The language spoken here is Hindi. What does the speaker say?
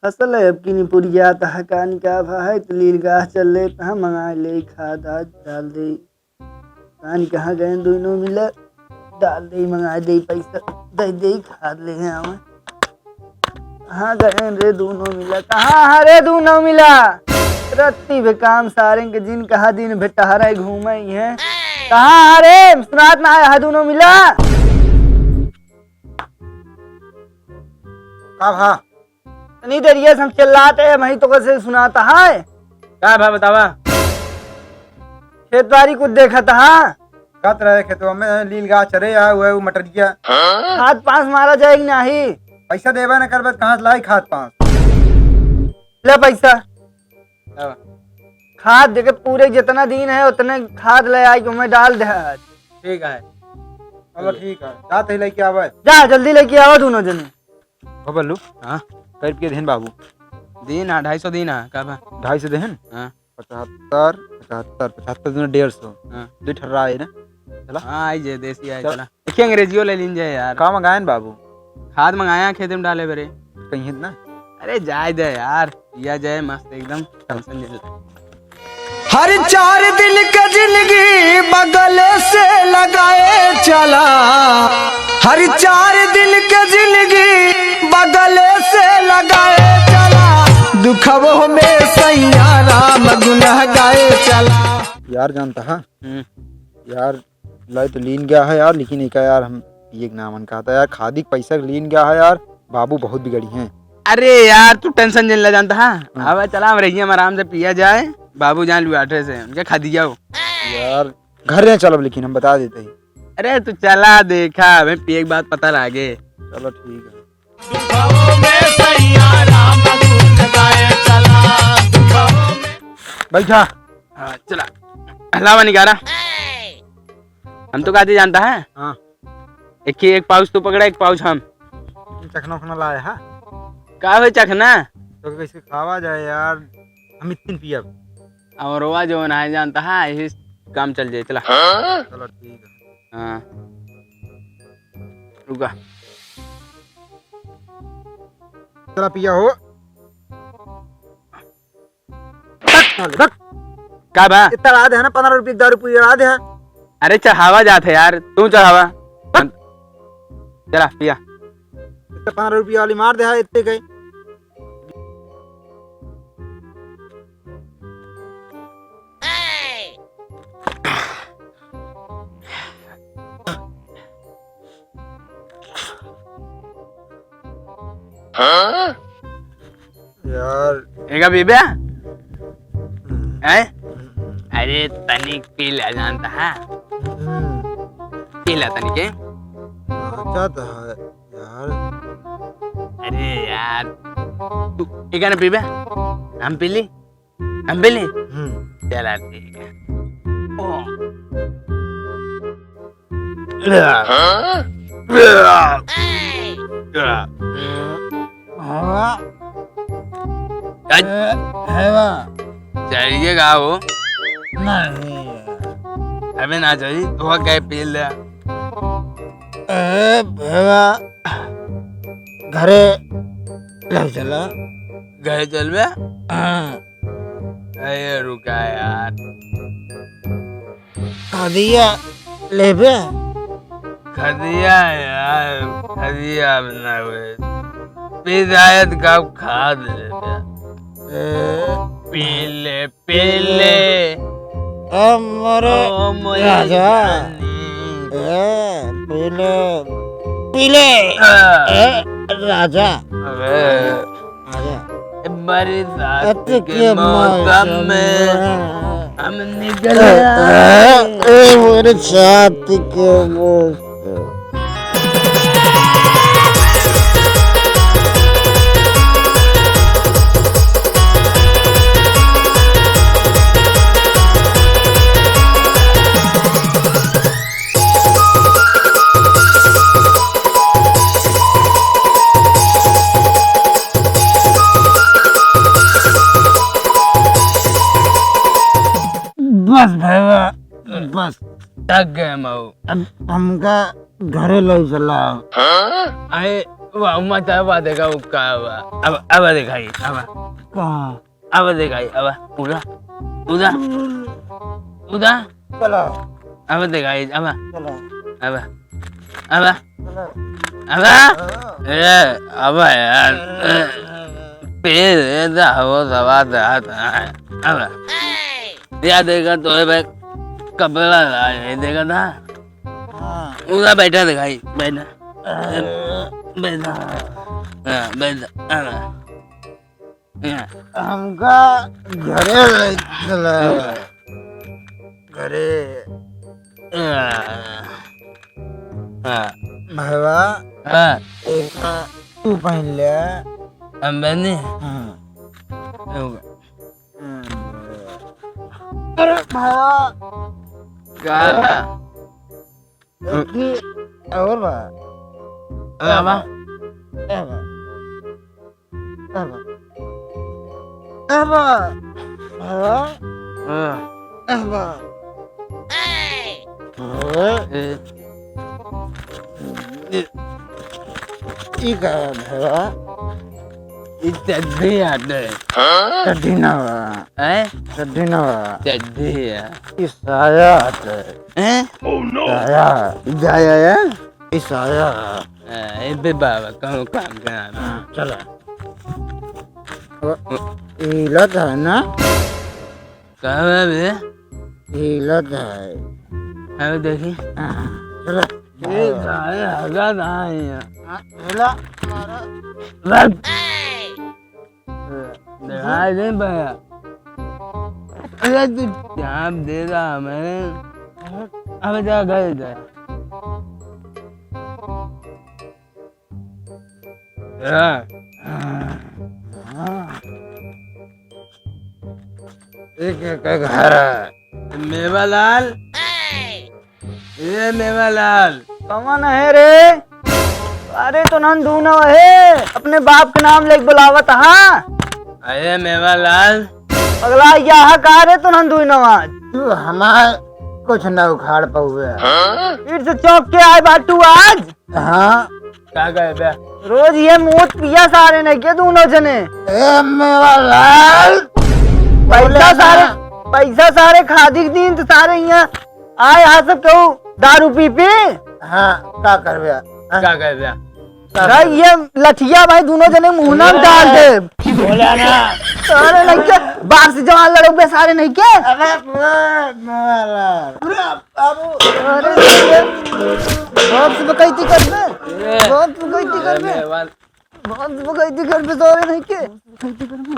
फसल है अब की नहीं पूरी गया था कान का भाई तो लील गाह चल ले कहाँ मंगा ले खाद आज डाल दे कान कहाँ गए दोनों मिला डाल दे मंगा दे पैसा दे दे खाद ले आवे कहाँ गए रे दोनों मिला कहाँ रे दोनों मिला रत्ती बे काम सारे के जिन कहा दिन भेटहरा घूमे है कहाँ रे सुनात ना है दोनों मिला कब हाँ नहीं दरिया हम चिल्लाते हैं वही तो कैसे सुनाता है क्या भाई बतावा खेतवारी कुछ देखा था कत रहे खेतों में लील गाछ चरे आया हुआ है वो मटरिया खाद पांच मारा जाएगी नहीं पैसा देवा न कर कहाँ से लाई खाद पांच ले पैसा खाद देके पूरे जितना दिन है उतने खाद ले आई मैं डाल दे ठीक है चलो ठीक है जाते ही लेके आवे जा जल्दी लेके आओ दोनों जने हो बल्लू हाँ कर के देन बाबू दिन 250 दिन का बा 250 देन हाँ 75 75 75 दिन 150 हाँ दो ठर्रा है ना चला हाँ आई जे देसी आई चला देखिए अंग्रेजियो ले लीजिए यार कहाँ मंगाए बाबू खाद मंगाया खेत में डाले बेरे कहीं ना अरे जाए दे यार पिया जाए मस्त एकदम टेंशन नहीं ले हर 4 दिन का जिंदगी बगल से लगाए चला हर 4 दिन का जिंदगी बगल से लगाए चला दुखबो में सैया राम गुनाह गाए चला। यार जानता है यार लाई तो लीन गया है यार लेकिन एक यार हम ये नामन कहा था यार खादी पैसा लीन गया है यार बाबू बहुत बिगड़ी हैं। अरे यार तू टेंशन नहीं ले जानता है अब चला हम रही आराम से पिया जाए बाबू जान लुआठे से उनके खा दिया हो यार घर में चलो लेकिन हम बता देते ही अरे तू चला देखा हमें पिए की बात पता लागे चलो ठीक है बैठा हाँ चला अलावा निकारा हम तो कहते जानता है हाँ एक पाउच तो पकड़ा एक पाउच हम चखना उखना लाया है का हो चखना तो कैसे खावा जाए यार हम इतनी पिया और रोआ जो ना जानता है यही काम चल जाए चला चलो ठीक है हाँ रुका चला पिया हो का बा इतना रात है ना 15 रुपये दारू पूरी रात है अरे चढ़ावा जाते यार तू चढ़ावा चला पिया 15 रुपये वाली मार दे इतने गए यार एगा बेबे अरे तनिक पी ले जानता है पी ले तनिक अच्छा था यार अरे यार तू एक ना पीबे हम पी ली चला ठीक है चाहिए का हो अबे ना चाहिए तो क्या पी ले घरे ले चला गए चल बे अरे रुका यार खदिया ले बे खदिया यार खदिया बना हुए पिदायत का खाद ले पीले अमरे राजा पीले राजा बरसात के मौसम में हम निकल बरसात के मौसम बस भैया बस थक गए मऊ अब हमका घरे ले चला अरे वाह मत अब देखा उका अब दिखाई अब दिखाई अब उड़ा उड़ा उड़ा चलो अब दिखाई अब चलो अब अब अब अब यार पेड़ ऐसा वो सवा अब या देखा तो भाई कपड़ा देखा था उड़ा बैठा दिखाई बैठा बैठा बैठा हमका घरे ले चला घरे भैया एक तू पहन ले मैंने अरे भैया और बा अब चड्डी आते चड्डी बाबा कहो काम करना चला हिलत है ना कहाँ बे हिलत है अब देखी चला हगा हिला दिखाई नहीं पाया अरे तू जहाँ दे रहा मैंने अब जा गए थे एक घर है मेवालाल ये मेवालाल कौन है रे? अरे तो नन दूना है अपने बाप के नाम लेके बुलावत हाँ अरे मेवालाल अगला यह कहा रे तो नन दूना तू हमार कुछ न उखाड़ पाऊे फिर से चौक के आए बाटू आज। हाँ क्या कहे बे रोज ये मूत पिया सारे नहीं के दोनों जने ए मेवालाल पैसा सारे खादी के दिन तो सारे यहाँ आए यहाँ सब कहू दारू पी पी। हाँ क्या करबे क्या कहे बे भाई ये लठिया भाई दोनों जने मुंह में डाल दे बोला ना सारे नहीं के बाहर से जवान लड़ोगे सारे नहीं के अरे मेवालाल अरे बहुत बकैती कर बे बहुत बकैती कर बे मेवाल बहुत बकैती कर बे सारे नहीं के बकैती कर बे